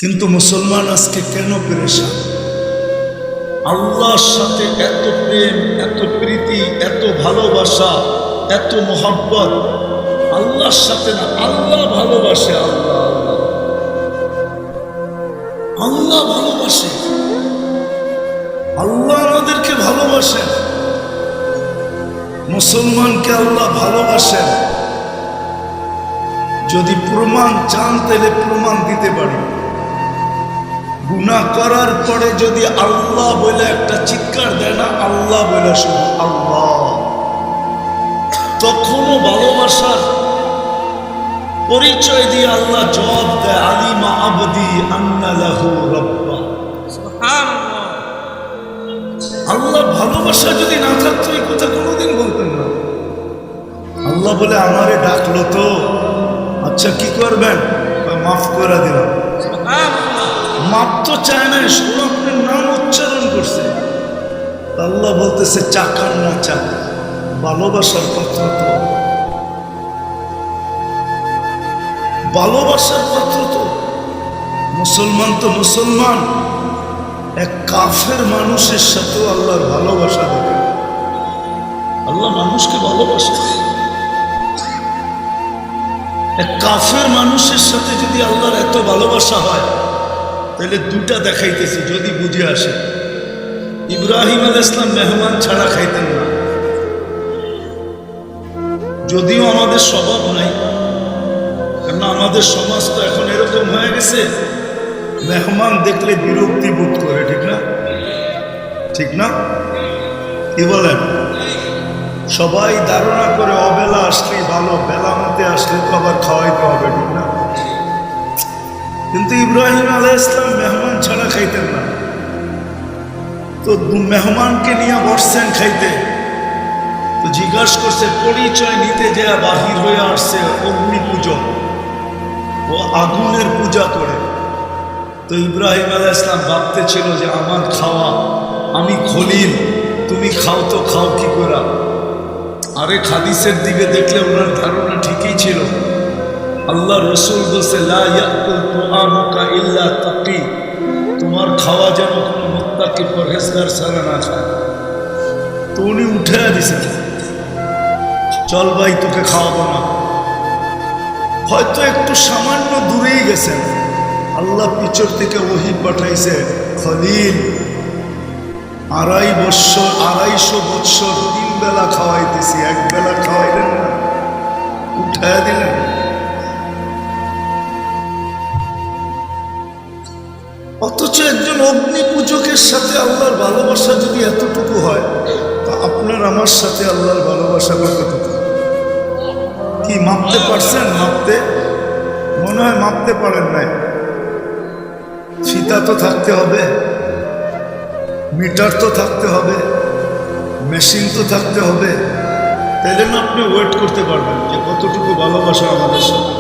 কিন্তু মুসলমান আজকে কেন পেরেশান? আল্লাহর সাথে এত প্রেম, এত প্রীতি, এত ভালোবাসা, এত মোহাব্বত আল্লাহর সাথে না। আল্লাহ ভালোবাসে, আল্লাহ আল্লাহ ভালোবাসে, আল্লাহ আমাদেরকে ভালোবাসেন। মুসলমানকে আল্লাহ ভালোবাসেন। যদি প্রমাণ চান তাহলে প্রমাণ দিতে পারি। গুনাহ করার পরে যদি আল্লাহ বলে একটা চিৎকার দেয় না, আল্লাহ বলে শুধু আল্লাহ, তখনও ভালোবাসার পরিচয় দিয়ে আল্লাহ জবাব দেয়, আলিমা আবদি আন্না লাহু রাব্বা। সুবহানাল্লাহ। আল্লাহ ভালোবাসা যদি না থাকতো এই কথা কোনোদিন বলতেন না। আল্লাহ বলে আমারে ডাকলো তো, আচ্ছা কি করবেন? মাফ করে দিলাম। মাপ তো চায় না, শুধু আপনার নাম উচ্চারণ করছে। আল্লাহ বলতেছে চাকার না চাক, ভালোবাসার পাত্র তো, ভালোবাসার পাত্র তো। মুসলমান তো মুসলমান, এক কাফের মানুষের সাথেও আল্লাহর ভালোবাসা দেখে। আল্লাহ মানুষকে ভালোবাসে। এক কাফের মানুষের সাথে যদি আল্লাহর এত ভালোবাসা হয়, তাহলে দুটা দেখাইতেছি যদি বুঝে আসে। ইব্রাহিম আলাইহিস সালাম মেহমান ছাড়া খাইতেন না। যদিও আমাদের স্বভাব নাই, কেন আমাদের সমাজ তো এখন এরকম হয়ে গেছে, মেহমান দেখলে বিরক্তি বোধ করে। ঠিক না? ঠিক না? কি বলেন? সবাই ধারণা করে অবেলা আসলে ভালো, বেলা মতে আসলে তো আবার খাওয়াইতে হবে। ঠিক না? কিন্তু ইব্রাহিম আলাইহিস সালাম মেহমান ছাড়া খাইতেন না। তো মেহমানকে নিয়ে বসছেন খাইতে, তো জিজ্ঞাসা করছে, পরিচয় নিতে যে বাহির হয়ে আসছে অগ্নি পূজক, ও আগুনের পূজা করে। তো ইব্রাহিম আলাইহিস সালাম ভাবতে ছিল যে আমার খাওয়া, আমি খলিল, তুমি খাও তো খাও কি করে। আরে হাদিসের দিকে দেখলে ওনার ধারণা ঠিকই ছিল। আল্লাহ রসুল বলছে লা ইয়াকুল তুআমুকা ইল্লা তাকি, তোমার খাওয়া যেন কোনো মুত্তাকি পরহেজগার ছাড়া না খায়। তো উনি উঠে দিছে, চল ভাই তোকে খাওয়াবো না। হয়তো একটু সামান্য দূরেই গেছেন, আল্লাহ পিছর থেকে ওহী পাঠাইছে, খলিল 250 বৎসর 3 বেলা খাওয়াইতেছি, এক বেলা খাওয়াইলেন না, উঠায় দিলেন। অথচ একজন অগ্নি পূজকের সাথে আল্লাহর ভালোবাসা যদি এতটুকু হয়, তা আপনার আমার সাথে আল্লাহর ভালোবাসা কতটুকু? কি মাপতে পারছেন? মাপতে মনে হয় মাপতে পারেন নাই। ফিতা তো থাকতে হবে, মিটার তো থাকতে হবে, মেশিন তো থাকতে হবে, তাইলে না আপনি ওয়েট করতে পারবেন যে কতটুকু ভালোবাসা আমাদের সাথে।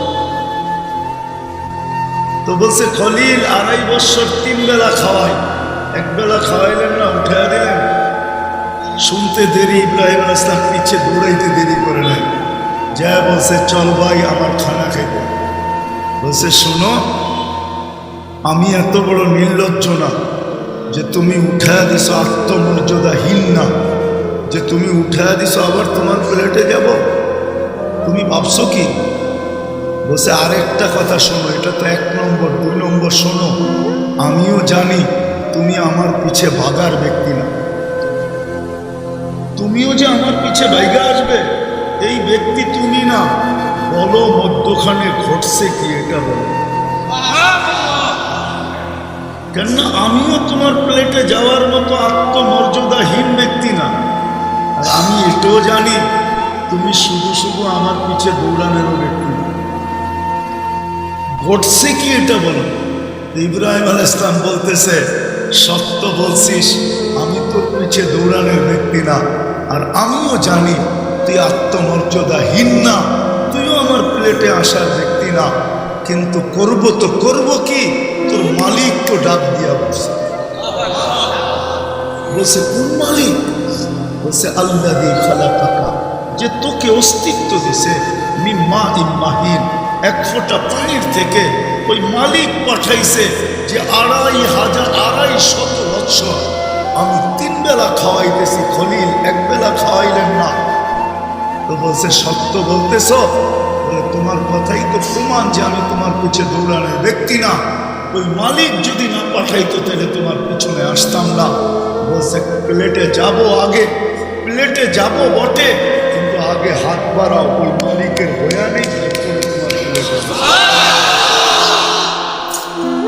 তো বলছে খলিল 2.5 বছর 3 বেলা খাওয়াই, এক বেলা খাওয়াইলেন না, উঠে দিলেন। শুনতে দেরি, ইব্রাহিম আলাইহিস সালাম পিছে দৌড়াইতে দেরি করে নাই, যা বলছে চল ভাই আমার খানা খাইতে। বলছে শোনো, আমি এত বড় নির্লজ্জ না যে তুমি উঠা দিছো, আত্মমর্যাদাহীন না যে তুমি উঠা দিছো আবার তোমার প্লেটে যাব। তুমি ভাবছো কি? বলছে আরেকটা কথা শোনো, এটা তো 1 নম্বর, 2 নম্বর শোনো, আমিও জানি তুমি আমার পিছে ভাগার ব্যক্তি না। তুমিও যে আমার পিছে ভাইগা আসবে এই ব্যক্তি তুমি না। বলো মধ্যখানে ঘটছে কি, এটা বলো। কেননা আমিও তোমার প্লেটে যাওয়ার মতো আত্মমর্যাদাহীন ব্যক্তি না। আর আমি এটাও জানি তুমি শুধু শুধু আমার পিছে দৌড়ানোর ব্যক্তি না। ঘটছে কি এটা বলো। ইব্রাহিম আলাইহিস সালাম বলতেছে সত্য বলছিস, আমি তোর পিছে দৌড়ানোর ব্যক্তি না, আর আমিও জানি তুই আত্মমর্যাদাহীন না, তুইও আমার প্লেটে আসার ব্যক্তি না। কিন্তু করবো তো করবো কি, তোর মালিক তো ডাক দিয়া বলছে। বলছে কোন মালিক? বলছে আল্লাযী খালাকাকা, যে তোকে অস্তিত্ব দিছে, মিন মাইন মাহিন, 1 ফোঁটা পানির থেকে ওই মালিক পাঠাইছে যে 2,500 বৎসর আমি 3 বেলা খাওয়াইতেছি, খলিল 1 বেলা খাওয়াইলেন না। তো বলছে সত্য বলতেছ? বলে তোমার কথাই তো প্রমাণ যে আমি তোমার পিছে দৌড়ানোর ব্যক্তি না। ওই মালিক যদি না পাঠাইতো তাহলে তোমার পিছনে আসতাম না। বলছে প্লেটে যাব, আগে প্লেটে যাব বটে, কিন্তু আগে হাত বাড়াও, ওই মালিকের বয়া নেই।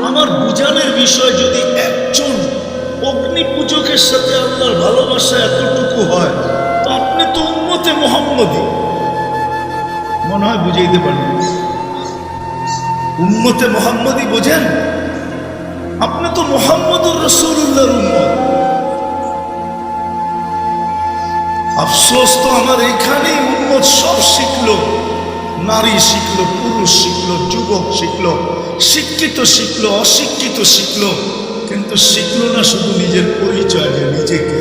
আমার বুঝানোর বিষয়, যদি একজন অগ্নি পূজকের সাথে আল্লাহর ভালোবাসা এতটুকু হয়, তো আপনি তো উম্মতে মুহাম্মদী। মনে হয় বুঝাইতে পারেন, উম্মতে মুহাম্মদী বোঝেন? আপনি তো মুহাম্মদুর রাসূলুল্লাহর উম্মত। আফসোস তো আমার এইখানেই উম্মত সব শিখলো, নারী শিখলো, পুরুষ শিখলো, যুবক শিখলো, শিক্ষিত শিখলো, অশিক্ষিত শিখলো, কিন্তু শিখলো না শুধু নিজের পরিচয়, যে নিজেকে।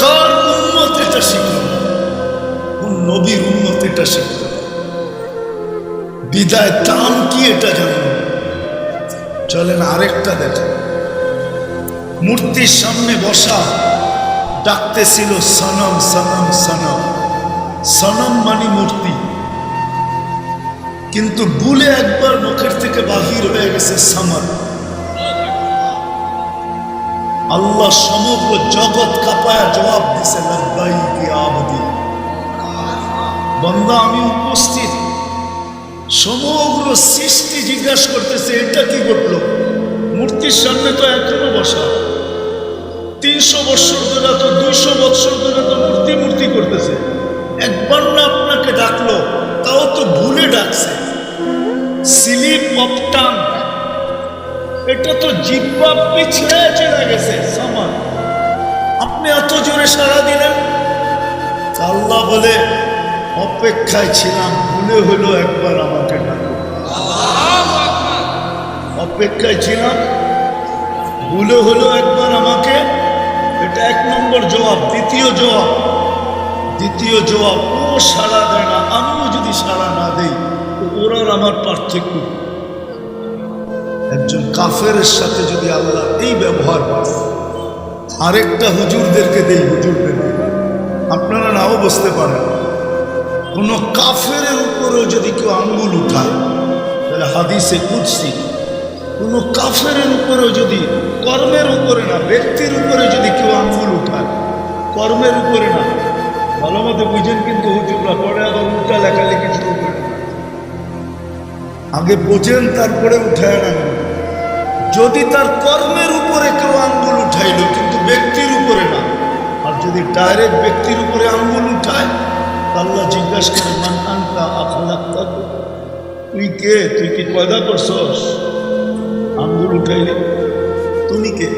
কার উম্মত এটা শিখলো? কোন নবীর উম্মত এটা শিখলো? বিদায় দাম কি এটা জানলো? চলেন আরেকটা দেখেন। মূর্তির সামনে বসা ডাকতেছিল সনম সনম সনম। সনম মানে মূর্তি, কিন্তু ভুলে একবার মুখের থেকে বাহির হয়ে গেছে সামর। আল্লাহ সমগ্র জগৎ কাঁপায়া জবাব দিছে লব্বাইক ইয়া আবদি। বান্দা আমি উপস্থিত। সমগ্র সৃষ্টি জিজ্ঞাসা করতেছে এটা কি ঘটলো? মূর্তির সামনে তো এখনো বসা, 300 বৎসর ধরে, তো 200 বৎসর ধরে তো মূর্তি মূর্তি করতেছে। একবার না আপনাকে ডাকলো, তাও তো ভুলে ডাকছে। স্লিপ অফ টাং, এটা তো জিহ্বা পিছলে চলে গেছে সামান। আপনি এত জোরে সাড়া দিলেন। আল্লাহ বলে অপেক্ষায় ছিলাম, ভুলে হলো একবার আমাকে ডাকো। অপেক্ষায় ছিলাম, ভুলে হলো একবার আমাকে। এটা 1 নম্বর জবাব। দ্বিতীয় জবাব, ও সাড়া দেয় না, আমিও যদি সাড়া না দেই, তো ওরার আমার পার্থক্য। একজন কাফেরের সাথে যদি আল্লাহ এই ব্যবহার করে, আরেকটা হুজুরদেরকে দেই, হুজুরদেরকে আপনারা নাও বুঝতে পারেন, কোন কাফের উপরেও যদি কেউ আঙ্গুল উঠায়, তাহলে হাদিসে কুদসি, কোন কাফের উপরেও যদি, কর্মের উপরে না, ব্যক্তির উপরে যদি কেউ আঙ্গুল উঠায়, কর্মের উপরে না, ভালো মতো বুঝেন কিন্তু হুজুররা, পরে আবার উল্টা লেখালেখি শুরু করে। আগে বোঝেন তারপরে উঠায় না। যদি তার কর্মের উপরে কেউ আঙ্গুল উঠাইল, কিন্তু ব্যক্তির উপরে না, আর যদি ডাইরেক্ট ব্যক্তির উপরে আঙ্গুল উঠায়, আল্লাহ জিজ্ঞাসা করে মান আনতা আখলাকতা, তুই কে? তুই কি পয়দা করছস? আঙ্গুল উঠাইলে তুমি কে?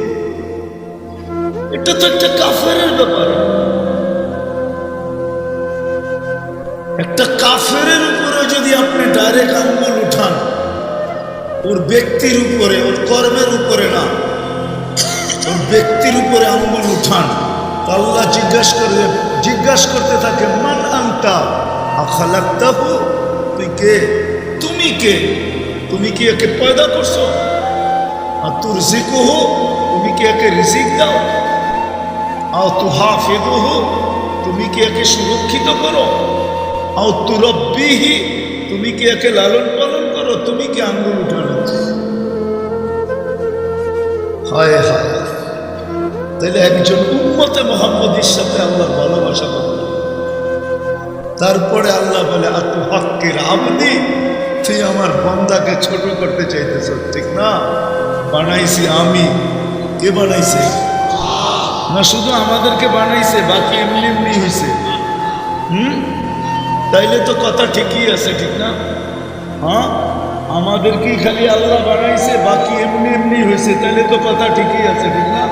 এটা তো একটা কাফেরের ব্যাপার। একটা কাফেরের উপরে যদি আপনি ডাইরেক্ট আঙ্গুল উঠান, ওর ব্যক্তির উপরে, ওর কর্মের উপরে না, ওর ব্যক্তির উপরে আঙ্গুল উঠান, আল্লাহ জিজ্ঞাসা করতে থাকে মান আনতা আখলাকতাহু, তুই কে? তুমি কে? তুমি কি একে পয়দা করছো? আর তুরজিকুহু, তুমি কি একে রিজিক দাও? আও তুহাফিযুহু, তুমি কি একে সুরক্ষিত করো? আও তুরাব্বিহি, তুমি কি একে লালন পালন করো? তুমি কি আঙ্গুল উঠানো? হায় হায়। তাহলে একজন উম্মতে মুহাম্মদীর সাথে আল্লাহর ভালোবাসা করবে। তারপরে আল্লাহ বলে আতু হাক্কির আবদি, তুই আমার বান্দাকে ছোট করতে চাইতেছ, ঠিক না? বানাইছি আমি। কে বানাইছে? না শুধু আমাদেরকে বানাইছে, বাকি এমনি এমনি হয়েছে। তাইলে তো কথা ঠিকই আছে, ঠিক না? হ্যাঁ, আমাদেরকেই খালি আল্লাহ বানাইছে, বাকি এমনি এমনি হয়েছে, তাইলে তো কথা ঠিকই আছে, ঠিক না?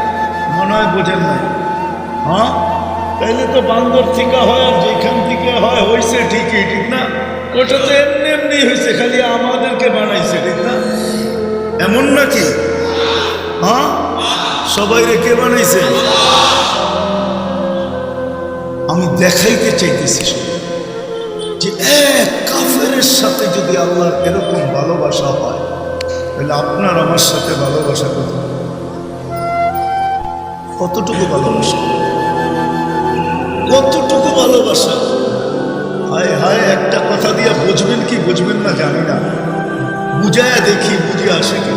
মনে হয় বোঝেন নাই? হ্যাঁ, তাইলে তো বান্দর থেকে হয়, আর যেখান থেকে হয় হয়েছে ঠিকই, ঠিক না? ওটা তো এমনি এমনি হয়েছে, খালি আমাদেরকে বানাইছে, ঠিক না? এমন নাকি? হ্যাঁ, সবাই রেখে বানাইছে। আমি দেখাইতে চাইতেছি যে এক কাফের রসুলের সাথে যদি আল্লাহর এরকম ভালোবাসা হয়, তাহলে আপনার আমার সাথে ভালোবাসা কতটুকু ভালোবাসা, কতটুকু ভালোবাসা। হায় হায়, একটা কথা দিয়ে বুঝবেন কি বুঝবেন না জানি না, বুঝায়া দেখি বুঝে আসে কি।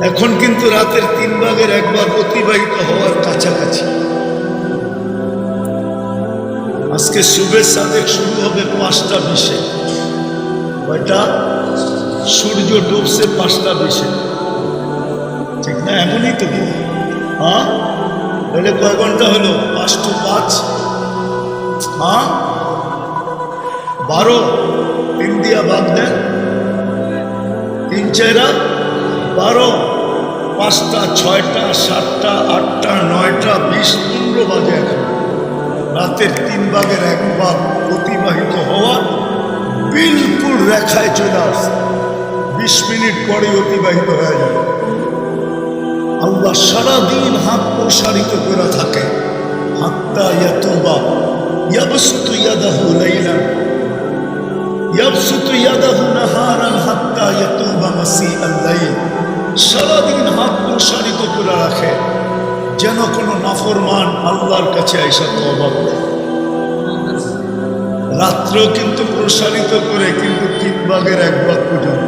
এখন কিন্তু রাতের 3 ভাগের 1 ভাগ অতিবাহিত হওয়ার কাছাকাছি। আজকে শুভে সাদেক শুরু হবে 5টা 20-এ। কয়টা? সূর্য ডুবছে 5টা 20-এ, ঠিক না? এমনই তো। হ্যাঁ, তাহলে কয় ঘন্টা হলো? 5 to 5, হ্যাঁ 12। 3 দিয়া বাদ দেন, 3 4 12, 5টা 6টা 7টা 8টা 9টা 20 15 বাজে। এখন রাতের 3 ভাগের 1 ভাগ অতিবাহিত হওয়ার বিলকুল রেখায় চলে আসছে। 20 মিনিট পরে অতিবাহিত হয়ে যাবে। আল্লাহ সারাদিন হাত প্রসারিত করে থাকে, হাত্তা ইয়াতুবা ইয়াবসুতু ইয়াদাহু লাইলান ইয়াবসুতু ইয়াদাহু নাহারান হাত্তা ইয়াতুবা মাসিআল লাইল। সারাদিন হাত প্রসারিত করে রাখে যেন কোনো নাফরমান আল্লাহর কাছে আইসা তওবা করে। রাত্রেও কিন্তু প্রসারিত করে, কিন্তু 3 ভাগের 1 ভাগ পর্যন্ত।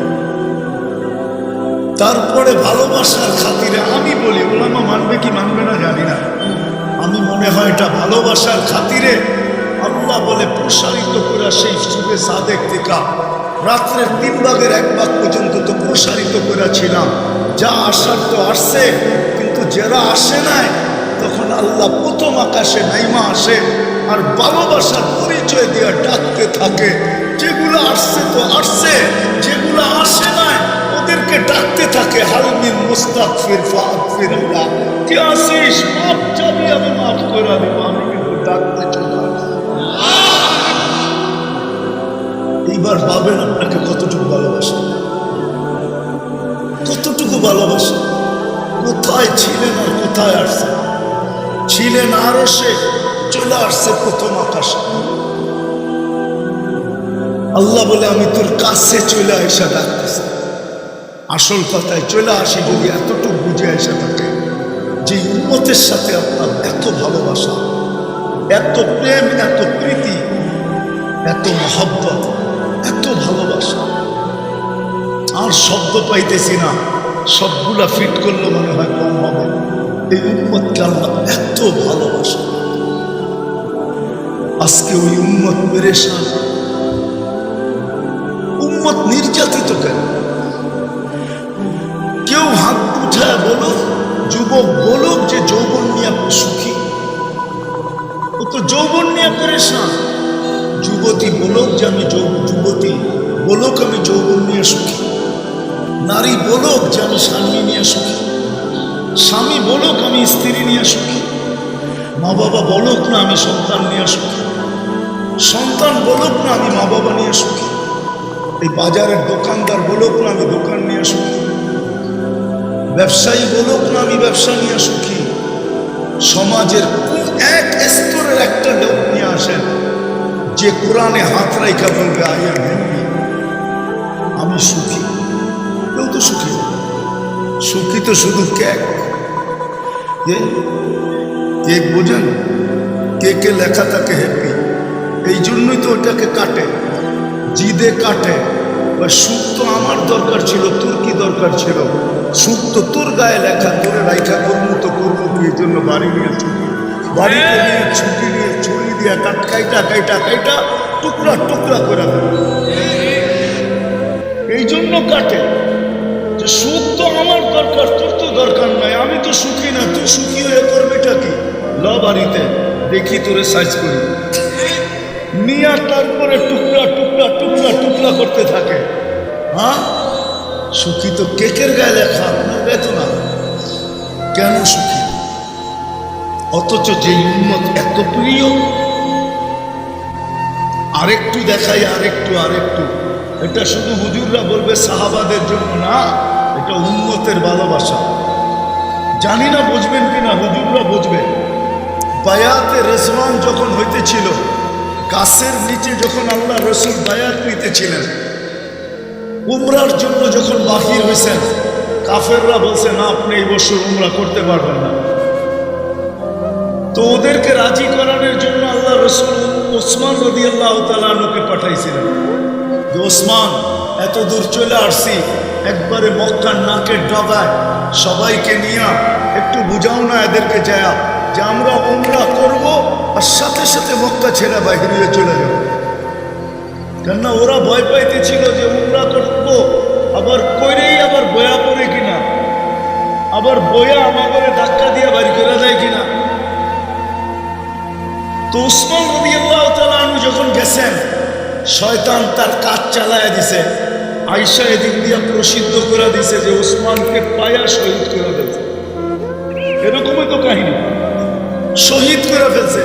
তারপরে ভালোবাসার খাতিরে আমি বলি, ওলামা মানবে কি মানবে না জানি না, আমি মনে হয় এটা ভালোবাসার খাতিরে আল্লাহ বলে প্রসারিত করে সেই শুভে সাদেক থেকে রাত্রের 3 ভাগের 1 ভাগ পর্যন্ত তো প্রসারিত করেছিলাম। যা আসার তো আসছে, কিন্তু যারা আসে নাই তখন আল্লাহ প্রথম আকাশে নাইমা আসে আর ভালোবাসার পরিচয় দিয়ে ডাকতে থাকে। যেগুলো আসছে তো আসছে, যেগুলো আসে নাই ওদেরকে ডাকতে থাকে, হালমিন মুস্তাগফির ফাগফির আল্লাহ, কে আসিস মাফ চাবি, আমি মাফ করে দেব। আমি কিন্তু ডাকতে চলে আসি। এইবার ভাবেন আপনাকে কতটুকু ভালোবাসা, কতটুকু ভালোবাসা। কোথায় ছিলেন আর কোথায় আসছে? ছিলেন আরশে, চলে আসছে প্রথম আকাশে। আল্লাহ বলে আমি তোর কাছে চলে আসা ডাকতেছি। আসল কথায় চলে আসি যদি এতটুকু বুঝে আসা থাকে যে উম্মতের সাথে আপনার এত ভালোবাসা, এত প্রেম, এত প্রীতি, এত মহব্বত, এত ভালোবাসা। আর শব্দ পাইতেছি না, সবগুলা ফিট করলে মনে হয় কম হবে। এই উম্মতকে আল্লাহ এত ভালোবাসা। আজকে ওই উম্মত পেরেশান, উম্মত নির্যাতিত কেন? কেউ হাত উঠায় বলো, যুবক বলুক যে যৌবন নিয়ে সুখী, ও তো যৌবন নিয়ে পেরেশান। যুবতী বলুক যে আমি যুবতী বলুক আমি যৌবন নিয়ে সুখী। নারী বলুক যে আমি স্বামী নিয়ে সুখী। স্বামী বলুক আমি স্ত্রী নিয়ে সুখী। মা বাবা বলুক না আমি সন্তান নিয়ে সুখী। সন্তান বলুক না আমি মা বাবা নিয়ে সুখী। এই বাজারের দোকানদার বলুক না আমি দোকান নিয়ে সুখী। ব্যবসায়ী বলুক না আমি ব্যবসা নিয়ে সুখী। সমাজের কোন এক স্তরের একটা লোক নিয়ে আসেন যে কোরআনে হাত রাইখা বলবে আই এম হ্যাপি, আমি সুখী। কেউ তো সুখী, সুখী তো শুধু কেক। কেক বোঝেন? কেকে লেখা থাকে হ্যাপি, এই জন্যই তো ওটাকে কাটে, জিদে কাটে। সুখ তো আমার দরকার ছিল, তোর কি দরকার ছিল? সুখ তো তোর গায়ে লেখা, তোরে রাইখা করবো তো করবো কি? এই জন্য বাড়ি নিয়ে ছুটি, বাড়িতে নিয়ে ছুটি নিয়ে ছুরি দিয়ে কাইটা কাইটা কাইটা টুকরা টুকরা করে দেবে। এই জন্য কাটে যে সুখ তো আমার দরকার, তোর তো দরকার নাই। আমি তো সুখী না, তুই সুখী হয়ে করবেটা কি? ল বাড়িতে দেখি তোরে সাইজ করি নিয়া, তারপরে টুকরা টুকরা টুকরা টুকরা করতে থাকে। হ্যাঁ, সুখী তো কেকের গায়ে লেখা, আপনার বেতনা। কেন সুখী? অথচ যে উম্মত এত প্রিয়, আরেকটু দেখাই, আরেকটু আরেকটু। এটা শুধু হুজুররা বলবে সাহাবাদের জন্য না, এটা উম্মতের ভালোবাসা। জানি না বুঝবেন কিনা, হুজুররা বুঝবে। বায়াতে রেজওয়ান যখন হইতেছিল, গাছের নিচে যখন আল্লাহ রসুল বায়াত নিতেছিলেন, উমরার জন্য যখন বাহির হয়েছেন, কাফেররা বলছে না, আপনি এই বছর উমরা করতে পারবেন না। তো ওদেরকে রাজি করানোর জন্য আল্লাহ রসুল ওসমান রাদিয়াল্লাহু তাআলা আনহুকে পাঠাইছিলেন যে ওসমান, এত দূর চলে আসছি, একবারে মক্কার নাকের ডগায় সবাইকে নিয়ে একটু বুঝাও না এদেরকে যায় যে আমরা উমরা করব আর সাথে সাথে মক্কা ছেড়ে বাহির হয়ে চলে যাব। কেননা ওরা ভয় পাইতেছিল যে উমরা করব আবার করেই আবার বয়া পড়ে কিনা, আবার বয়া আমাদের ধাক্কা দিয়ে বাড়ি করে দেয় কিনা। তো ওসমান রাদিয়াল্লাহু তাআলা আনহু যখন গেছেন, শয়তান তার কাজ চালায় দিছে। আয়েশা এদিক দিয়া প্রসিদ্ধ করে দিছে যে ওসমানকে পায়া শহীদ করে ফেলছে। এরকমই তো কাহিনী, শহীদ করে ফেলছে।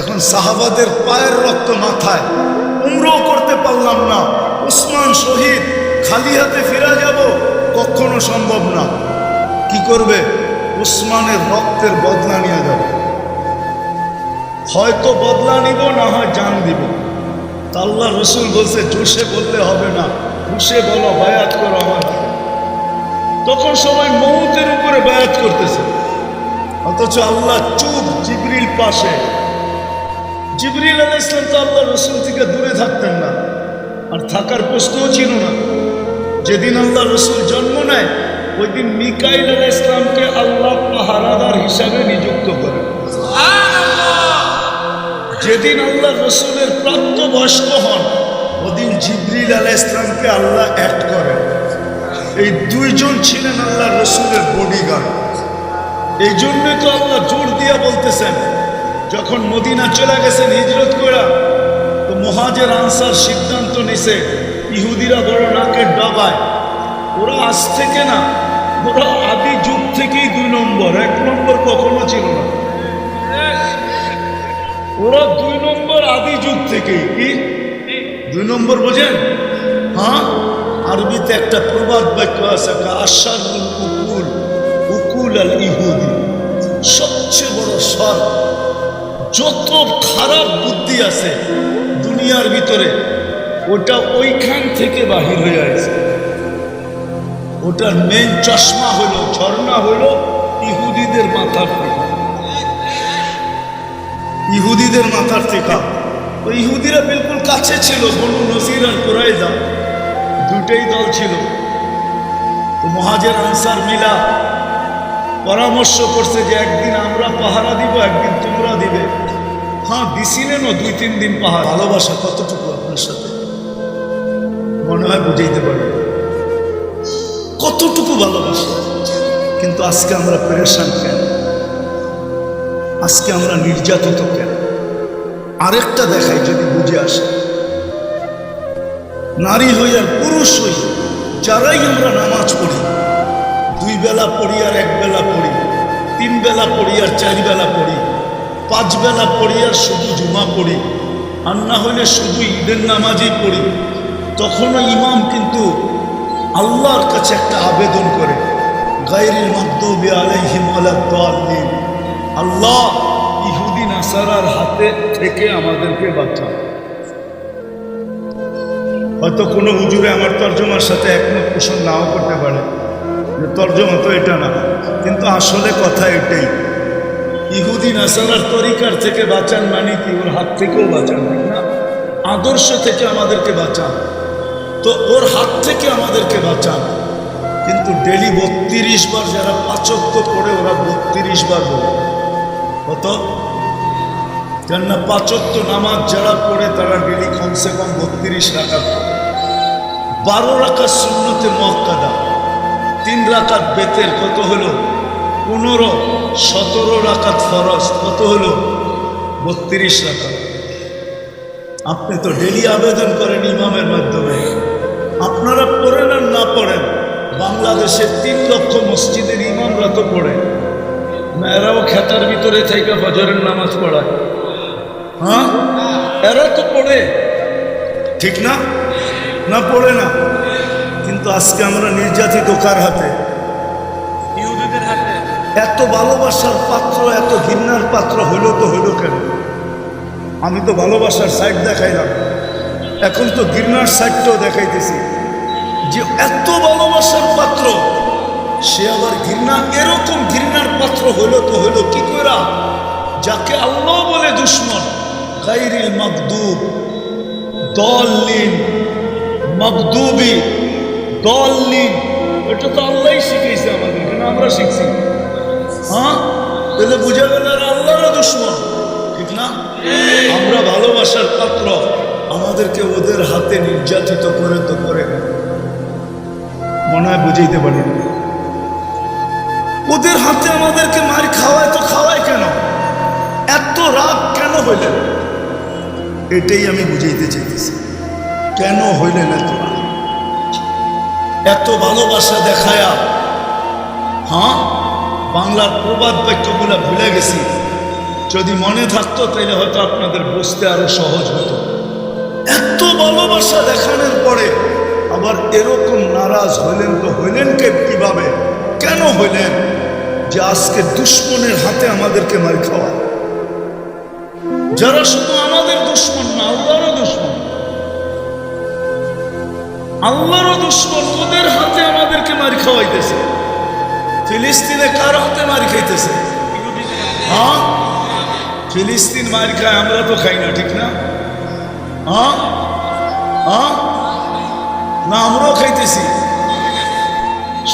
এখন সাহাবাদের পায়ের রক্ত মাথায়, উমরাও করতে পারলাম না, ওসমান শহীদ, খালি হাতে ফিরে যাব কখনো সম্ভব না। কি করবে? ওসমানের রক্তের বদলা নিয়ে যাবে। হয়তো বদলা নিব, না হয় জান দিব। তা আল্লাহ রসুল বলছে জোশে বললে হবে না, হুশে বলো, বায়াত করো আমার হাতে। তখন সবাই মৌতের উপরে বায়াত করতেছে, অথচ আল্লাহ চুপ, জিবরিল পাশে। জিবরিল আলাইহিস সালাম তো আল্লাহ রসুল থেকে দূরে থাকতেন না, আর থাকার প্রশ্নও ছিল না। যেদিন আল্লাহ রসুল জন্ম নেয়, ওই দিন মিকাইল আলাইহিস সালামকে আল্লাহ পাহারাদার হিসাবে নিযুক্ত করেন। যেদিন আল্লাহ রসুলের প্রাপ্তবয়স্ক হন, ওদিন জিবরিল আলাইহিস সালামকে আল্লাহ অ্যাড করেন। এই দুইজন ছিলেন আল্লাহ রসুলের বডিগার্ড। এই জন্যই তো আল্লাহ জোর দিয়া বলতেছেন, যখন মদিনা চলে গেছেন হিজরত করা, তো মুহাজির আনসার সিদ্ধান্ত নিছে, ইহুদিরা বড় নাকের ডগায়, ওরা আজ থেকে না, ওরা আদি যুগ থেকেই 2 নম্বর, 1 নম্বর কখনো ছিল না। ওরা 2 নম্বর আদি যুগ থেকেই। কি 2 নম্বর বোঝেন? হ্যাঁ, আরবিতে একটা প্রবাদ বাক্য আছে, আশারুল উকুল উকুল আল ইহুদি। সবচেয়ে বড় সর, যত খারাপ বুদ্ধি আছে দুনিয়ার ভিতরে, ওটা ওইখান থেকে বাহির হয়ে আসছে। ওটার মেন চশমা হলো, ঝর্ণা হলো ইহুদিদের মাথার থেকে। ইহুদিদের মাথার থেকে। তো ইহুদিরা বিলকুল কাছে ছিল, বনু নজির আর কুরাইজা, দুটেই দল ছিল। তো মুহাজির আনসার মিলা পরামর্শ করছে যে একদিন আমরা পাহারা দিব, একদিন তোমরা দিবে। হ্যাঁ, দিছিলেনও 2-3 দিন পাহারা। ভালোবাসা কতটুকু আপনার সাথে মনে হয় বুঝাইতে পারি, কতটুকু ভালোবাসা। কিন্তু আজকে আমরা পেরেশান কেন? আজকে আমরা নির্যাতিত কেন? আরেকটা দেখাই যদি বুঝে আসে, নারী হই আর পুরুষ হই, যারাই আমরা নামাজ পড়ি, 2 বেলা পড়ি আর 1 বেলা পড়ি, 3 বেলা পড়ি আর 4 বেলা পড়ি, 5 বেলা পড়ি আর শুধু জুমা পড়ি, আর না হলে শুধু ঈদের নামাজই পড়ি, তখনও ইমাম কিন্তু আল্লাহর কাছে একটা আবেদন করে, গায়রিল মাগদুবি আলাইহিম ওয়ালাদ-দাল্লিন, আল্লাহ ইহুদি নাসারার হাতে থেকে আমাদেরকে বাঁচাও। হয়তো কোনো হুজুরে আমার তর্জমার সাথে একমত পোষণ নাও করতে পারে, যে তর্জমা তো এটা না, কিন্তু আসলে কথা এটাই। ইহুদি নাসারার তরিকার থেকে বাঁচান মানে কি? ওর হাত থেকেও বাঁচান, ঠিক না? আদর্শ থেকে আমাদেরকে বাঁচান, তো ওর হাত থেকে আমাদেরকে বাঁচান। কিন্তু ডেলি 32 বার যারা 5 ওয়াক্ত পড়ে, ওরা 32 বার বলে। কত? কেননা 5 ওয়াক্ত নামাজ যারা পড়ে, তারা ডেলি কমসে কম 32 রাকাত পড়ে। 12 রাকাত সুন্নতে মুআক্কাদা, 3 রাকাত বেতের, কত হলো? 15, 17 রাকাত ফরজ, কত হলো? 32 রাকাত। আপনি তো ডেলি আবেদন করেন ইমামের মাধ্যমে, আপনারা পড়েন আর না পড়েন, বাংলাদেশের 3 লক্ষ মসজিদের ইমামরা তো পড়ে, এরাও খেতার ভিতরে থেকে ফজরের নামাজ পড়ায়। হ্যাঁ, এরা তো পড়ে, ঠিক না? না পড়ে না? কিন্তু আজকে আমরা নির্যাতিত কার হাতে? ইহুদিদের হাতে। এত ভালোবাসার পাত্র, এত ঘৃণার পাত্র হইল তো হইল কেন? আমি তো ভালোবাসার সাইড দেখাইলাম, এখন তো ঘৃণার সাইডটাও দেখাইতেছি যে এত ভালোবাসার পাত্র সে আবার ঘৃণা, এরকম ঘৃণার পাত্র হইল তো হইল কি কইরা, যাকে আল্লাহ বলে দুশ্মন, গায়রিল মাগদুব, দলিন, মাগদুবি, দলিন, এটা তো আল্লাহই শিখাইছে আমাদের, কেন আমরা শিখছি? হ্যাঁ, তাহলে বুঝা গেল আল্লাহরও দুশ্মন, ঠিক না? আমরা ভালোবাসার পাত্র, আমাদেরকে ওদের হাতে নির্যাতিত করে তো করে মনে হয় বুঝাইতে পারি না। ওদের হাতে আমাদেরকে মার খাওয়ায় তো খাওয়ায় কেন, এত রাগ কেন হইলেন? এটাই আমি বুঝাইতে চাইতেছি, কেন হইলেন এত রাগ, এত ভালোবাসা দেখায়া? হ্যাঁ, বাংলার প্রবাদ বাক্যগুলো ভুলে গেছি, যদি মনে থাকতো তাহলে হয়তো আপনাদের বুঝতে আরো সহজ হতো। এত ভালোবাসা দেখানোর পরে আবার এরকম নারাজ হইলেন তো হইলেন কিভাবে, কেন হইলেন? যে আজকে দুশ্মনের হাতে আমাদেরকে মার খাওয়া, যারা শুধু আমাদের দুশ্মন না, আল্লাহরও দুশ্মন, আল্লাহরও দুশ্মন, ওদের হাতে আমাদেরকে মার খাওয়াইতেছে। ফিলিস্তিনে কার হাতে মার খাইতেছে? হ্যাঁ, ফিলিস্তিন মার খায়, আমরা তো খাই না, ঠিক না? হ্যাঁ হ্যাঁ, না আমরাও খাইতেছি।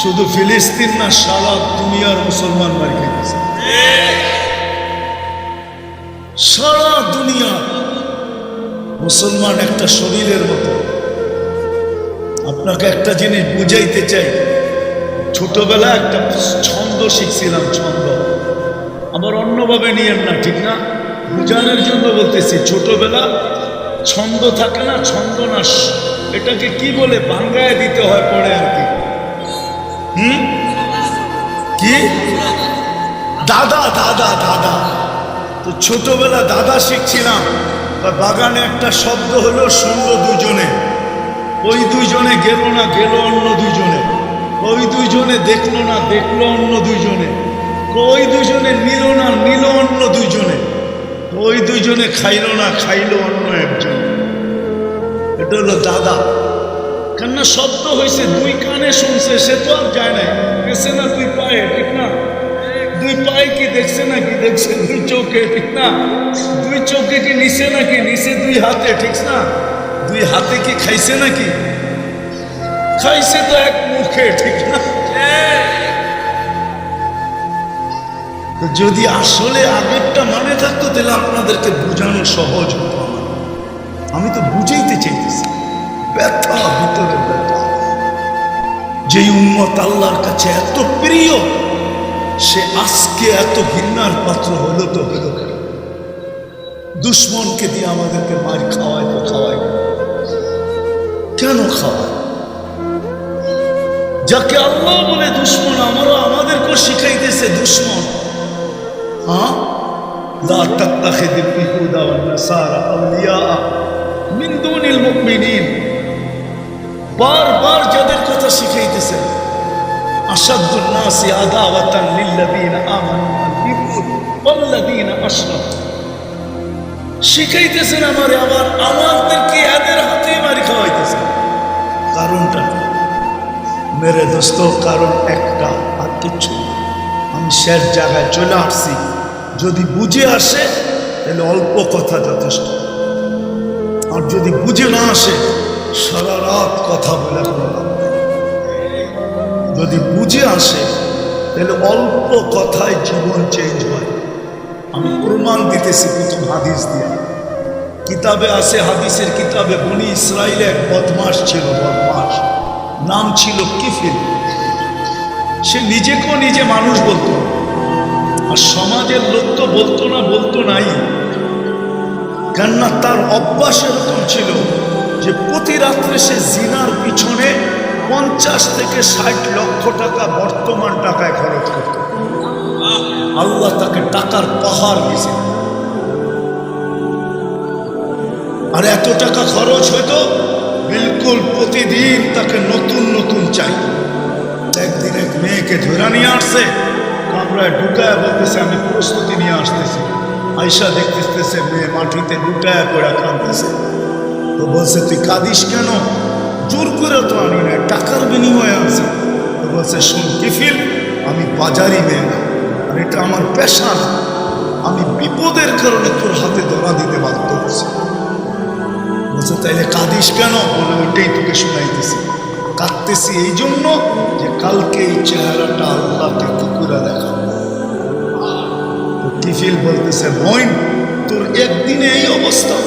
শুধু ফিলিস্তিন না, সারা দুনিয়ার মুসলমান মার খাইতেছে, সারা দুনিয়া মুসলমান একটা শরীরের মতো। আপনাকে একটা জিনিস বুঝাইতে চাই, ছোটবেলা একটা ছন্দ শিখছিলাম, ছন্দ, আবার অন্যভাবে নিয়েন না, ঠিক না? বুঝানোর জন্য বলতেছি, ছোটবেলা ছন্দ থাকে না, ছন্দ না, এটাকে কি বলে ভাঙ্গায় দিতে হয় পরে আর কি, কি দাদা, দাদা, দাদা। তো ছোটবেলা দাদা শিখছিলাম, বাগানে একটা শব্দ হলো, শুনলো দুজনে, ওই দুইজনে গেল না, গেল অন্য দুইজনে, ওই দুইজনে দেখলো না, দেখলো অন্য দুইজনে, ওই দুইজনে নিল না, নিল অন্য দুইজনে, ওই দুইজনে খাইলো না, খাইলো অন্য একজন। এটা হলো দাদা। কেননা শব্দ হয়েছে, দুই কানে শুনছে, সে তো আর যায় নাই, গেছে না দুই পায়ে, ঠিক না? দুই পায়ে কি দেখছে নাকি? দেখছে দুই চোখে, ঠিক না? দুই চোখে কি নিচে নাকি? নিচে দুই হাতে, ঠিক না? দুই হাতে কি খাইছে নাকি? খাইছে তো এক মুখে, ঠিক না? যদি আসলে আগেরটা মনে থাকতো তাহলে আপনাদেরকে বোঝানো সহজ হতো। আমি তো বুঝাইতে চাইতেছি, ব্যথা, ভিতরের ব্যথা। যে উম্মত আল্লাহর কাছে এত প্রিয়, সে আজকে এত ঘৃণার পাত্র হলো তো হলো কেন? দুশ্মনকে দিয়ে আমাদেরকে মার খাওয়ায় তো খাওয়ায় কেন? খাওয়ায় যাকে আল্লাহ বলে দুশ্মন, আমরা আমাদেরকে শিখাইতেছে দুশ্মন। হ্যাঁ, লা তাত্তাখিযুল ইয়াহুদা ওয়ান নাসারা আউলিয়া মিন দুনিল মুমিনিন, বারবার যাদের কথা শিখাইতেছেন, আশাদ্দুন নাসি আদাওয়াতান লিল্লাযীনা আমানু আল ইয়াহুদ ওয়াল্লাযীনা আশরাকু, শিখাইতেছেন আমারে, আবার আমাদেরকে এদের হাতে মারি খাওয়াইতেছেন। কারণটা মেরে দোস্ত, কারণ একটা, আর কিচ্ছু। আমি শেষ জায়গায় চলে আসছি, যদি বুঝে আসে তাহলে অল্প কথা যথেষ্ট, আর যদি বুঝে না আসে সারা রাত কথা বলে কোনো লাভ নেই। যদি বুঝে আসে তাহলে অল্প কথায় জীবন চেঞ্জ হয়। আমি প্রমাণ দিতেছি প্রথম হাদিস দিয়ে, কিতাবে আছে, হাদিসের কিতাবে, বনি ইসরাইলে এক বদমাস ছিল, বদমাস, নাম ছিল কিফিল। সে নিজেকেও নিজে মানুষ বলতো, আর সমাজের লোক তো বলতো না, বলতো নাই। কেননা তার অভ্যাস এরকম ছিল যে প্রতি রাত্রে সে জিনার পিছনে 50 থেকে 60 লক্ষ টাকা বর্তমান টাকায় খরচ করত। আল্লাহ তাকে টাকার পাহাড় দিয়েছে, আর এত টাকা খরচ হইতো, বিলকুল প্রতিদিন তাকে নতুন নতুন চাই। একদিন এক মেয়েকে ধরে নিয়ে আসছে, কামরায় ঢুকায় বলতেছে, আমি প্রস্তুতি নিয়ে আসতেছি, আয়সা দেখতেছে মেয়ে মাটিতে লুটায়া করে কাঁদতেছে। তো বলছে তুই কাঁদিস কেন? জোর করে তো আনি না, টাকার বিনিময়ে আনছি। তো বলছে শোন কিফিল, আমি বাজারি মেয়ে না, আর এটা আমার পেশা না। আমি বিপদের কারণে তোর হাতে ধরা দিতে বাধ্য হচ্ছি। বলছে তাইলে কাঁদিস কেন? বলে ওইটাই তোকে শোনাইতেছি। কাঁদতেছি এই জন্য যে কালকে এই চেহারাটা আল্লাহকে কি করে দেখাবো। কিফিল বলতেছে বোন, তোর একদিনে এই অবস্থা,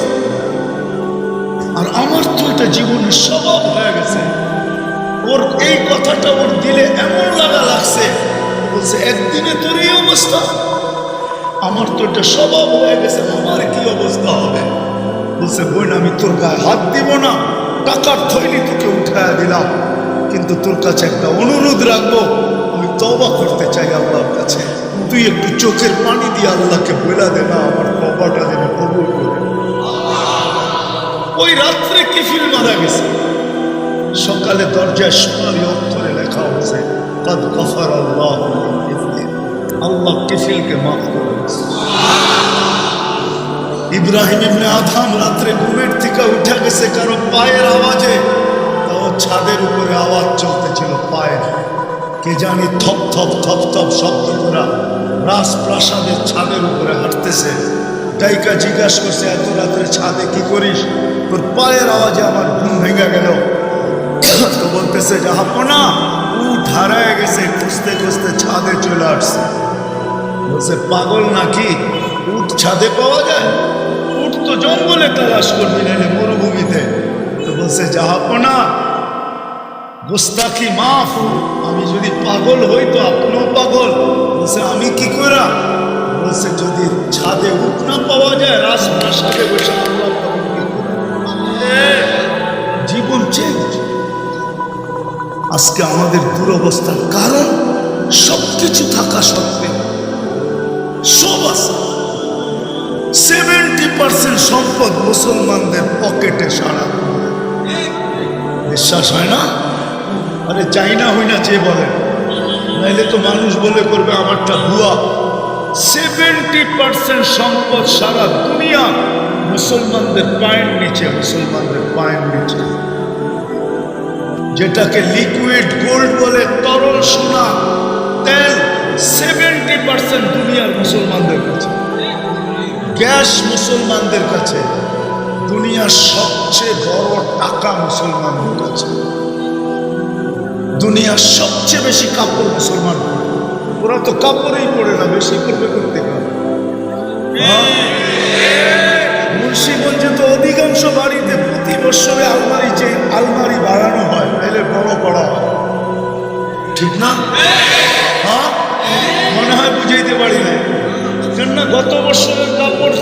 আর আমার তো এটা জীবনের স্বভাব হয়ে গেছে। ওর এই কথাটা ওর দিলে এমন লাগছে, বলছে একদিনে তোর এই অবস্থা, আমার তো এটা স্বভাব হয়ে গেছে, আমার কি অবস্থা হবে? বলছে বোন, আমি তোর গায়ে হাত দিব না, টাকার থৈলি তোকে উঠায়া দিলাম, কিন্তু তোর কাছে একটা অনুরোধ রাখবো, আমি তওবা করতে চাই আল্লাহর কাছে। তুই একটু চোখের পানি দিয়ে আল্লাহকে বলে দে না, আমার তওবাটা যেন কবুল করে। ওই রাত্রে কিফিল মারা গেছে। সকালে দরজায় সোনালি অক্ষরে লেখা হচ্ছে কাদ গফার আল্লাহ, আল্লাহ কিফিলকে মাফ করে দিয়েছে। ইব্রাহিম ইবনে আদম রাত্রে ঘুমের থেকে উঠে গেছে কারো পায়ের আওয়াজে। তাও ছাদের উপরে আওয়াজ চলতেছিল পায়ের, কে জানি থপ থপ থপ থপ শব্দ করা রাজপ্রাসাদের ছাদের উপরে হাঁটতেছে। ডাইকা জিজ্ঞাসা করছে এত রাত্রে ছাদে কি করিস? তোর পায়ের আওয়াজে আমার ঘুম ভেঙে গেল। তো বলতেছে জাহাপনা, উঠ হারায় গেছে, খুঁজতে খুঁজতে ছাদে চলে আসছে। বলছে পাগল নাকি, উঠ ছাদে পাওয়া যায়? উঠ তো জঙ্গলে তালাশ করবি, নাহলে মরুভূমিতে। তো বলছে জাহাপনা, গোস্তাখি মাফ, আমি যদি পাগল হই তো আপনিও পাগল। বলছে আমি কি করা? বলছে যদি ছাদে উঠ না পাওয়া যায়, রাজপ্রাসাদে বসে আল্লাহ জীবন চেঞ্জ। আজকে আমাদের দুরবস্থার কারণ সবকিছু থাকা সত্ত্বেও সব আছে। 70% সম্পদ মুসলমানদের পকেটে সারা। বিশ্বাস হয় না? আরে চাই না হই না যে বলে, নাইলে তো মানুষ বলে করবে আমারটা ভুয়া। 70% সম্পদ সারা দুনিয়া মুসলমানদের পায়ের নিচে, মুসলমানদের পায়ের নিচে। যেটাকে লিকুইড গোল্ড বলে, তরল সোনা তেল, 70% দুনিয়ার মুসলমানদের কাছে। গ্যাস মুসলমানদের কাছে। দুনিয়ার সবচেয়ে বড় টাকা মুসলমানদের কাছে। দুনিয়ার সবচেয়ে বেশি কাপড় মুসলমান। ওরা তো কাপড়ই পরে না, বেশি করবে করতে পারে। মুন্সিগঞ্জে তো অধিকাংশ বাড়িতে প্রতি বছরে আলমারি বাড়ানো হয়, নাহলে বড় করা হয়। ঠিক না? হ্যাঁ, মনে হয় বুঝাইতে পারি না। কেননা গত বছরের কাপড়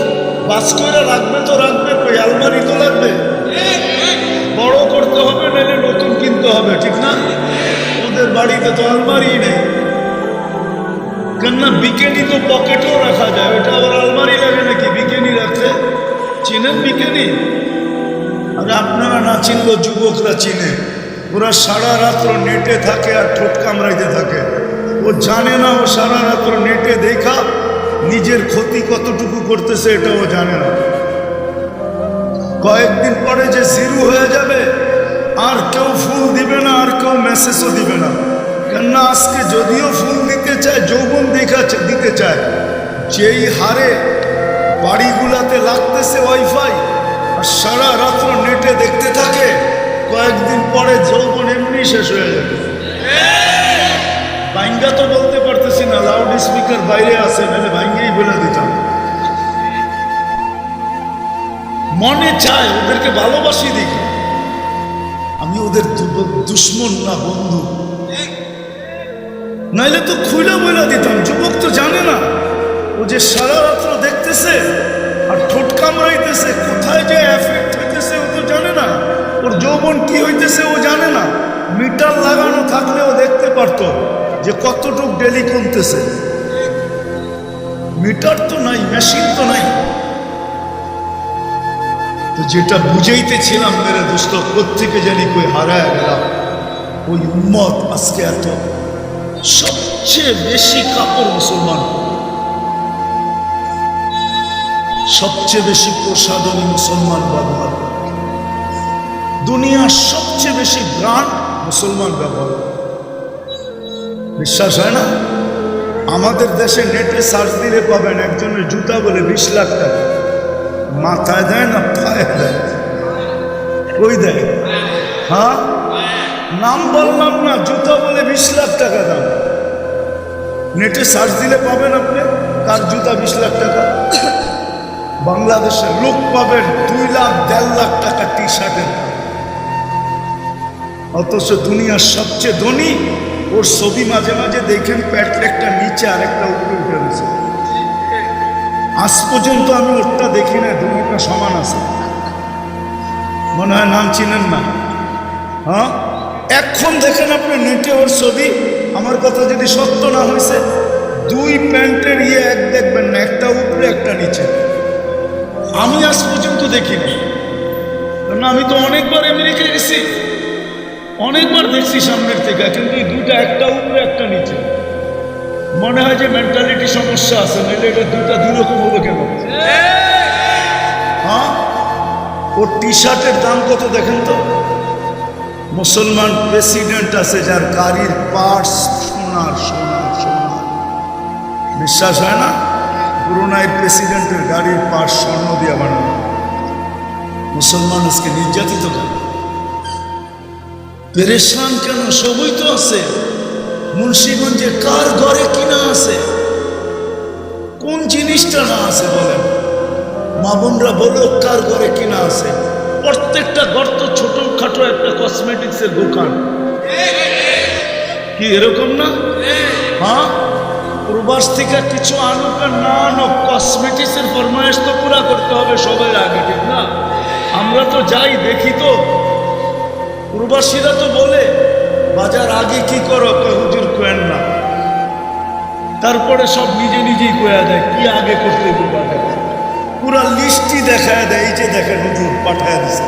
বাস করে রাখবে তো রাখবে, ওই আলমারি তো লাগবে, বড় করতে হবে, নাহলে নতুন কিনতে হবে। ঠিক না? ওদের বাড়িতে তো আলমারি নেই। কেননা বিকেনি তো পকেটেও রাখা যায়, ওটা আবার আলমারি লাগে নাকি বিকেনি রাখতে? চিনেন বিকেনি? আরে আপনারা না চিনলেও যুবকরা চিনে। ওরা সারা রাত্র নেটে থাকে আর ঠোঁট কামড়াইতে থাকে। ও জানে না ও সারা রাত্র নেটে দেখা নিজের ক্ষতি কতটুকু করতেছে, এটাও জানে না। কয়েকদিন পরে যে জিরো হয়ে যাবে, আর কেউ ফুল দিবে না, আর কেউ মেসেজও দিবে না। কেননা আজকে যদিও ফুল দিতে চায়, যৌবন দিতে চায়, যেই হারে বাড়িগুলাতে লাগতেছে ওয়াইফাই, আর সারা রাত্র নেটে দেখতে থাকে, কয়েকদিন পরে যৌবন এমনি শেষ হয়ে যাবে। ভাঙ্গা তো বলতে পারতেছি না, লাউড স্পিকার বাইরে আছে, নাহলে ভাঙ্গেই বলে দিতাম। মনে চায় ওদেরকে ভালোবাসি দেখি, আমি ওদের দুশ্মন না বন্ধু, নাইলে তো খুলে বলে দিতাম। যুবক তো জানে না, ও যে সারা রাত্র দেখতেছে আর ঠোঁট কামড়াইতেছে, কোথায় যে এফেক্ট হইতেছে ও তো জানে না। ওর যৌবন কি হইতেছে ও জানে না। মিটার লাগানো থাকলেও দেখতে পারতো যে কতটুক ডেলি কমতেছে। মিটার তো নাই, মেশিন তো নাই। তো যেটা বুঝাইতেছিলাম মেরে দোস্ত, কোত্থেকে জানি কই হারায় গেলাম। ওই উম্মত আজকে এত সবচেয়ে বেশি কাপড় মুসলমান। সবচেয়ে বেশি প্রসাধনী মুসলমান ব্যবহার করে। দুনিয়ার সবচেয়ে বেশি ব্র্যান্ড মুসলমান ব্যবহার করে। বিশ্বাস হয় না? আমাদের দেশে নেটে সার্চ দিলে পাবেন একজনের জুতা বলে 20 লাখ টাকা। মাথায় দেয় না পায়ে দেয়? কই দেয়? হ্যাঁ, নাম বললাম না, জুতা বলে 20 লাখ টাকা দাম। নেটে সার্চ দিলে পাবেন আপনি কার জুতা 20 লাখ টাকা। বাংলাদেশের লোক পাবেন 2 লাখ 1.5 লাখ টাকা টি শার্টের। অথচ দুনিয়ার সবচেয়ে ধনী, ওর ছবি মাঝে মাঝে দেখেন প্যান্ট একটা নিচে আর একটা উপরে উঠে গেছে। আজ পর্যন্ত আমি ওরটা দেখি না, দুনিয়াটা সমান আছে। মনে হয় নাম চিনেন না? হ্যাঁ, এখন দেখেন আপনি নেটে ওর ছবি। আমার কথা যদি সত্য না হয়েছে, 2 প্যান্টের এক দেখবেন না, একটা উপরে একটা নিচে। আমি আজ পর্যন্ত দেখিনি, কারণ আমি তো অনেকবার আমেরিকা গেছি, অনেকবার দেখছি সামনের থেকে, কিন্তু এই দুইটা একটা উপরে একটা নিচে। মনে হয় যে মেন্টালিটি সমস্যা আছে, নাহলে এটা দুইটা 2 রকম হবে কেন? হ্যাঁ, ওর টি শার্টের দাম কত দেখেন তো। মুসলমান প্রেসিডেন্ট আছে যার গাড়ির পার্টস সোনার সোনার সোনার। বিশ্বাস হয় না? ব্রুনাইয়ের প্রেসিডেন্টের গাড়ির পার্টস স্বর্ণ দিয়ে বানানো। মুসলমান আজকে নির্যাতিত কেন, পেরেশান কেন? সবই তো আছে। মুন্সিগঞ্জে কার ঘরে কিনা আছে? কোন জিনিসটা না আছে বলেন? মা বোনরা বলো, কার ঘরে কিনা আছে? প্রত্যেকটা গর্ত ছোটখাটো একটা কসমেটিক্সের দোকান। কি এরকম না? হ্যাঁ, প্রবাস থেকে কিছু আনুক আর না আনুক, কসমেটিক্সের ফরমায়েশ তো পুরা করতে হবে সবার আগে, ঠিক না? আমরা তো যাই দেখি, তো প্রবাসীরা তো বলে বাজার আগে কি করো, হুজুর কোয়েন না। তারপরে সব নিজে নিজেই কয়া দেয় কি আগে করতে হবে, পুরা লিস্টই দেখায় দেয়। এই যে দেখেন হুজুর পাঠায় দিছে।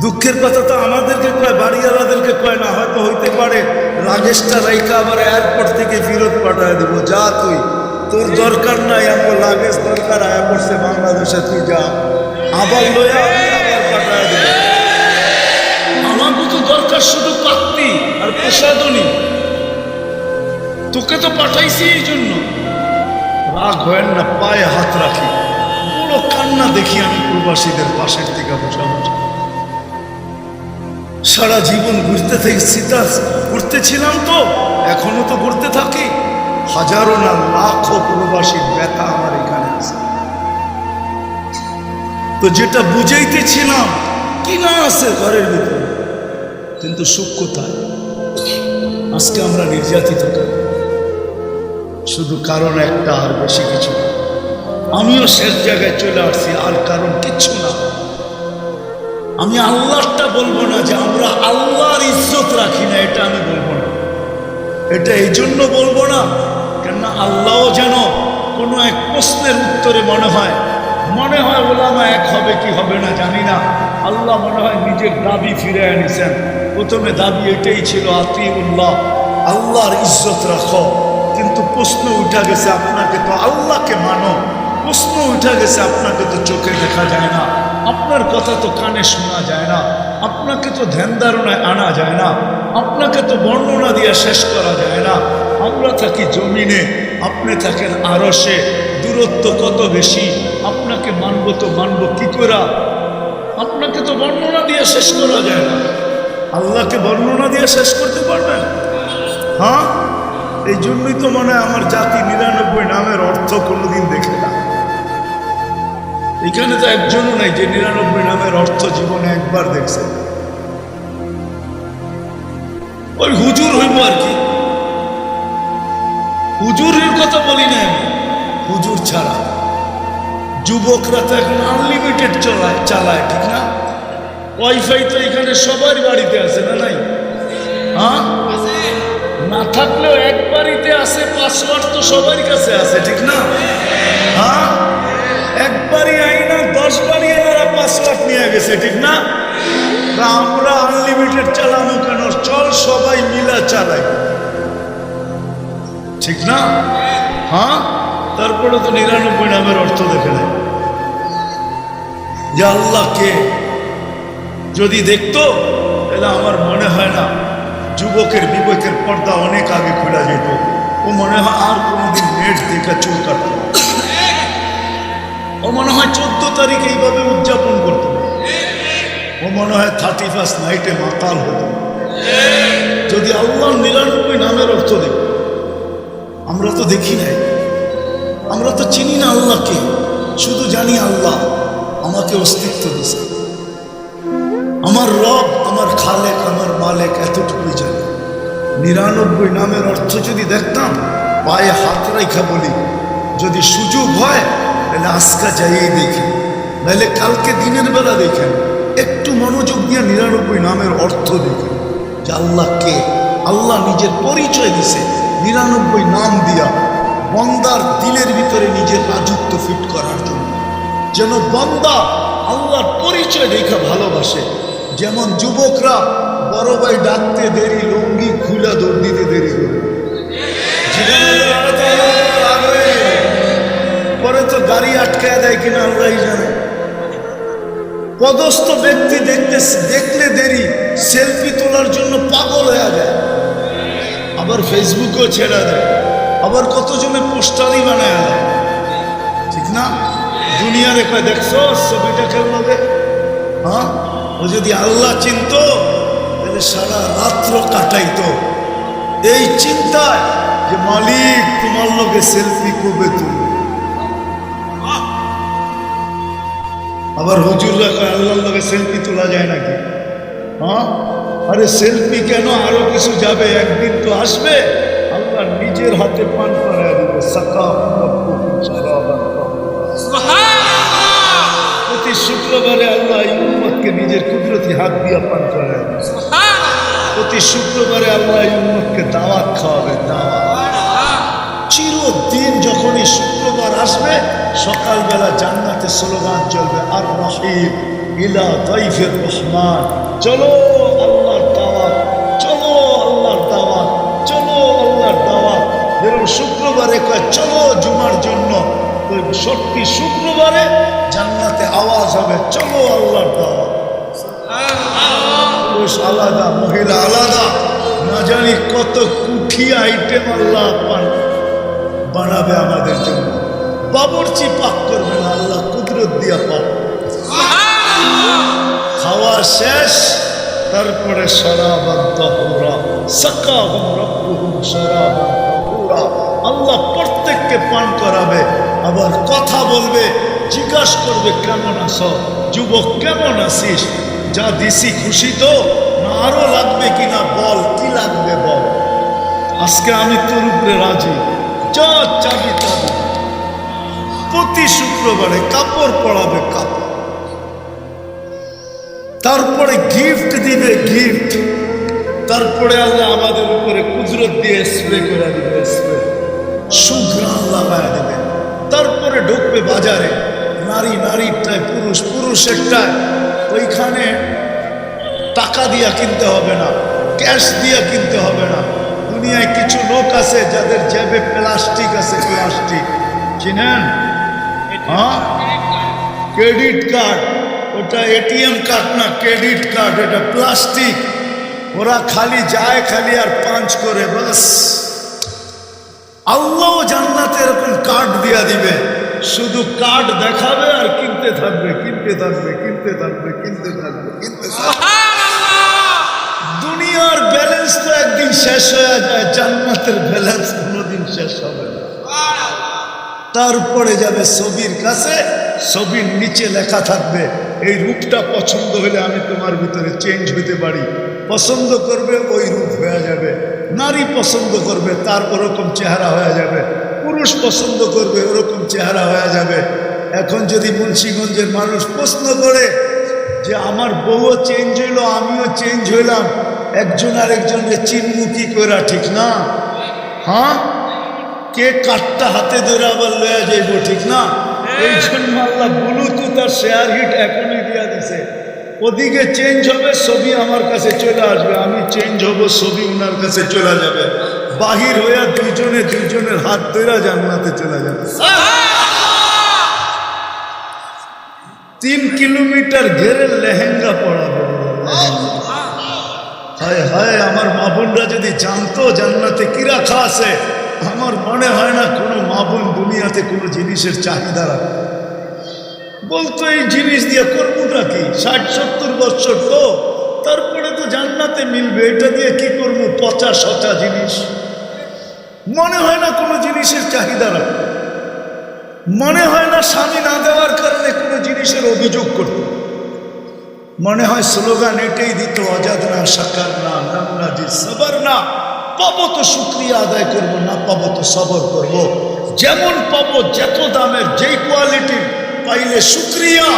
দুঃখের কথা তো আমাদেরকে কয়, বাড়িওয়ালাদেরকে কয় না। হয়তো হইতে পারে লাগেজটা রাইকা আবার এয়ারপোর্ট থেকে ফেরত পাঠায় দেবো, যা তুই, তোর দরকার নাই, আমার লাগেজ দরকার আয়া পড়ছে বাংলাদেশে, তুই যা। আবার লয়া আবার পাঠায় দেবো। আমাকে তো দরকার শুধু পাত্তি আর প্রসাদনী, তোকে তো পাঠাইছি এই জন্য। রাগ হয় না, পায়ে হাত রাখি, বড় কান্না দেখি আমি প্রবাসীদের পাশের থেকে বসা বসা। সারা জীবন ঘুরতেছিলাম, তো এখনো তো ঘুরতে থাকি। হাজারো না লাখো প্রবাসীর ব্যথা আমার এখানে আছে। তো যেটা বুঝাইতেছিলাম কিনা আছে ঘরের ভিতরে, কিন্তু সুখ কোথায়? আজকে আমরা নির্যাতিত কেন? শুধু কারণ একটা, আর বেশি কিছু না। আমিও শেষ জায়গায় চলে আসছি, আর কারণ কিচ্ছু না। আমি আল্লাহটা বলবো না যে আমরা আল্লাহর ইজ্জত রাখি না, এটা আমি বলবো না। এটা এই জন্য বলবো না, কেননা আল্লাহও যেন কোনো এক প্রশ্নের উত্তরে মনে হয় ওলামা এক হবে কি হবে না জানি না, আল্লাহ মনে হয় নিজের দাবি ফিরে আনিছেন। প্রথমে দাবি এটাই ছিল, আতিউল্লাহ, আল্লাহর ইজ্জত রাখো। কিন্তু প্রশ্ন উঠা গেছে, আপনাকে তো আল্লাহকে মানো। প্রশ্ন উঠা গেছে, আপনাকে তো চোখে দেখা যায় না, আপনার কথা তো কানে শোনা যায় না, আপনাকে তো ধ্যান ধারণায় আনা যায় না, আপনাকে তো বর্ণনা দিয়ে শেষ করা যায় না। আমরা থাকি জমিনে, আপনি থাকেন আরশে, দূরত্ব কত বেশি। আপনাকে মানবো তো মানবো কি করে? আপনাকে তো বর্ণনা দিয়ে শেষ করা যায় না, আল্লাহকে বর্ণনা দিয়ে শেষ করতে পারবেন? হ্যাঁ, এই জন্যই তো মনে হয় আমার জাতি 99 নামের অর্থ কোনোদিন দেখে না। এখানে তো একজনও নাই যে 99 নামের অর্থ জীবনে একবার দেখছে। ওই হুজুর হইব আর কি। হুজুরের কথা বলি না আমি, হুজুর ছাড়া যুবকরা তো এখন আনলিমিটেড চালায়, ঠিক না? ওয়াইফাই তো এখানে সবার বাড়িতে আছে, না নাই? হ্যাঁ, না থাকলেও এক বাড়িতে আছে, পাসওয়ার্ড তো সবার কাছে আছে, ঠিক না? হ্যাঁ, একবারই আইনা 10 বাড়ি এরা পাসওয়ার্ড নিয়ে গেছে, ঠিক না? আমরা আনলিমিটেড চালানো কেন? চল সবাই মিলা চালাই, ঠিক না? হ্যাঁ, তারপরে তো 99 নামের অর্থ দেখে নেয় যে আল্লাহকে যদি দেখতো তাহলে আমার মনে হয় না যুবকের বিবেকের পর্দা অনেক আগে খোলা যেত। ও মনে হয় আর কোনোদিন নেট দেখে চুল কাটত, ও মনে হয় 14 তারিখ এইভাবে উদযাপন করত, ও মনে হয় 31 নাইটে মাতাল হতো যদি আল্লাহ 99 নামের অর্থ দেখত। আমরা তো দেখি নাই, আমরা তো চিনি না আল্লাহকে, শুধু জানি আল্লাহ আমাকে অস্তিত্ব দিছে, আমার রব, আমার খালেক, আমার মালেক, এতটুকুই জানি। 99 নামের অর্থ যদি দেখতাম, পায়ে হাত রাখা বলি, যদি সুযোগ হয় তাহলে আজকা যাইয়েই দেখেন, নাহলে কালকে দিনের বেলা দেখেন, একটু মনোযোগ দিয়ে 99 নামের অর্থ দেখেন যে আল্লাহ কে। আল্লাহ নিজের পরিচয় দিছে 99 নাম দিয়া, বন্দার দিলের ভিতরে নিজের রাজত্ব ফিট করার জন্য, যেন বন্দা আল্লাহর পরিচয় দেখা ভালোবাসে। যেমন যুবকরা বড় ভাই ডাকতে দেরি, লুঙ্গি খুলে দৌড় দিতে দেরি করে, পরে তো গাড়ি আটকায় দেয় কিনা আল্লাহ জানে। পদস্থ ব্যক্তি দেখলে দেরি, সেলফি তোলার জন্য পাগল হয়ে যায়, আবার ফেসবুকেও ছেড়ে দেয়, আবার কতজনে পোস্টারই বানায় দেয়, ঠিক না? দুনিয়ার একটা দেখছো ছবিটা কেমন হবে? হ্যাঁ, ও যদি আল্লাহ চিনত তাহলে সারা রাত্র কাটাইতো এই চিন্তায় যে মালিক তোমার লোকে সেলফি কবে তুলবে। আবার হুজুররা কয় আল্লাহর লোকে সেলফি তোলা যায় নাকি? হ্যাঁ, আরে সেলফি কেন, আরো কিছু যাবে, একদিন তো আসবে আল্লাহ নিজের হাতে পান করায় দিবে। প্রতি শুক্রবারে আল্লাহ এই উম্মতকে নিজের কুদরতি হাত দিয়া পান করায় দিবে। প্রতি শুক্রবারে আল্লাহ এই উম্মতকে দাওয়াত খাওয়াবে, দাওয়াত। চিরদিন যখনই শুক্রবার আসবে সকালবেলা জান্নাতে স্লোগান চলবে, আর রহিম ইলা দাইফির রহমান, চলো আল্লাহর দাওয়াত, চলো আল্লাহর দাওয়াত, চলো আল্লাহর দাওয়াত। যেরকম শুক্রবারে কয় চলো জুমার জন্য, সত্যি শুক্রবারে জান্নাতে আওয়াজ হবে চলো আল্লাহর দাওয়াত। পুরুষ আলাদা, মহিলা আলাদা, না জানি কত কুঠি আইটেম আল্লাহ বানাবে আমাদের জন্য। বাবুর্চি পাক করবে না, আল্লাহ কুদরত দিয়া পাক। খাওয়া শেষ, তারপরে শরাবান তাহুরা, সাকাহুম রাব্বুহুম শরাবান তাহুরা, আল্লাহ প্রত্যেককে পান করাবে, আবার কথা বলবে, জিজ্ঞাসা করবে কেমন আছো যুবক, কেমন আছিস, যা দিছি খুশি তো, না আরো লাগবে কিনা বল, কি লাগবে বল, আজকে আমি তোর উপরে রাজি, যা চাবি চাবি। প্রতি শুক্রবারে কাপড় পরাবে, কাপড়, তারপরে গিফট দিবে, গিফট, তারপরে আল্লাহ আমাদের উপরে কুদরত দিয়ে স্প্রে করে দিবে, স্প্রে, সুঘ্রাণ লাগায় দেবে। তারপরে ঢুকবে বাজারে, নারী নারীরটায়, পুরুষ পুরুষেরটায়, ওইখানে টাকা দিয়া কিনতে হবে না, ক্যাশ দিয়া কিনতে হবে না। দুনিয়ায় কিছু লোক আছে যাদের জেবে প্লাস্টিক আছে, প্লাস্টিক চিনেন? হ্যাঁ, ক্রেডিট কার্ড, ওটা এটিএম কার্ড না, ক্রেডিট কার্ড, এটা প্লাস্টিক। ওরা খালি যায়, খালি আর পাঞ্চ করে, বাস। আল্লাহ জান্নাতে এরকম কার্ড দিয়া দিবে, শুধু কার্ড দেখাবে আর কিনতে থাকবে, কিনতে থাকবে, কিনতে থাকবে, কিনতে থাকবে, কিনতে থাকবে। দুনিয়ার ব্যালেন্স তো একদিন শেষ হয়ে যায়, জান্নাতের ব্যালেন্স কোনোদিন শেষ হবে না। তারপরে যাবে ছবির কাছে, ছবির নিচে লেখা থাকবে এই রূপটা পছন্দ হলে আমি তোমার ভিতরে চেঞ্জ হইতে পারি। পছন্দ করবে ওই রূপ হয়ে যাবে, নারী পছন্দ করবে তার ওরকম চেহারা হয়ে যাবে, পুরুষ পছন্দ করবে ওরকম চেহারা হয়ে যাবে। এখন যদি মুন্সিগঞ্জের মানুষ প্রশ্ন করে যে আমার বউও চেঞ্জ হইলো, আমিও চেঞ্জ হইলাম, একজন আরেকজনকে চিনমু কি করা, ঠিক না? হ্যাঁ, কে কাঠটা হাতে ধরে আবার লয়ে যাইব, ঠিক না? এই জন্য আল্লাহ ব্লুটুথ আর শেয়ার হিট এখনই দিয়া দিছে। ওদিকে চেঞ্জ হবে, ছবি আমার কাছে চলে আসবে, আমি চেঞ্জ হব, ছবি ওনার কাছে চলে যাবে। বাহির হইয়া দুইজনে দুইজনের হাত ধইরা জান্নাতে চলে যাবে। 3 কিলোমিটার ঘেরে লেহেঙ্গা পড়াবে। হায় হায়, আমার মা বোনরা যদি জানতো জান্নাতে কি রাখা আছে, আমার মনে হয় না কোনো মা বোন দুনিয়াতে কোনো জিনিসের চাহিদা রাখে। বলতো এই জিনিস দিয়ে করবোটা কি, 60-70 বছর তো, তারপরে তো জান্নাতে মিলবে, এটা দিয়ে কি করবো, পচা সচা জিনিস। মনে হয় না কোনো জিনিসের চাহিদা রাখে, মনে হয় না স্বামী না দেওয়ার কারণে কোনো জিনিসের অভিযোগ করত। মনে হয় স্লোগান এটাই দিত, আজাদ না, সাকার না, নামনা জি সবর না। পাবো তো শুক্রিয়া আদায় করব, না পাবো তো সবর করব। যেমন পাবো, যত দামের, যেই কোয়ালিটির, পাইলে শুক্রিয়া,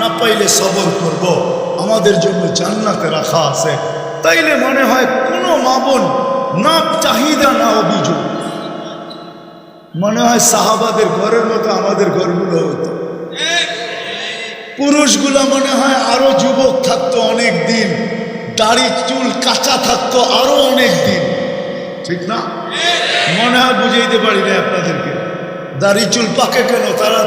না পাইলে সবর করব। আমাদের জন্য জান্নাতে রাখা আছে। তাইলে মনে হয় কোনো মা বোন না চাহিদা না অভিযোগ। মনে হয় সাহাবাদের ঘরের মতো আমাদের ঘরগুলো হতো। পুরুষগুলা মনে হয় আরো যুবক থাকতো অনেক দিন, দাড়ি চুল কাঁচা থাকতো আরো অনেক দিন, ঠিক না? মনে হয় বুঝাইতে পারি না আপনাদেরকে, দাড়ি চুল পাকে কেন, তারা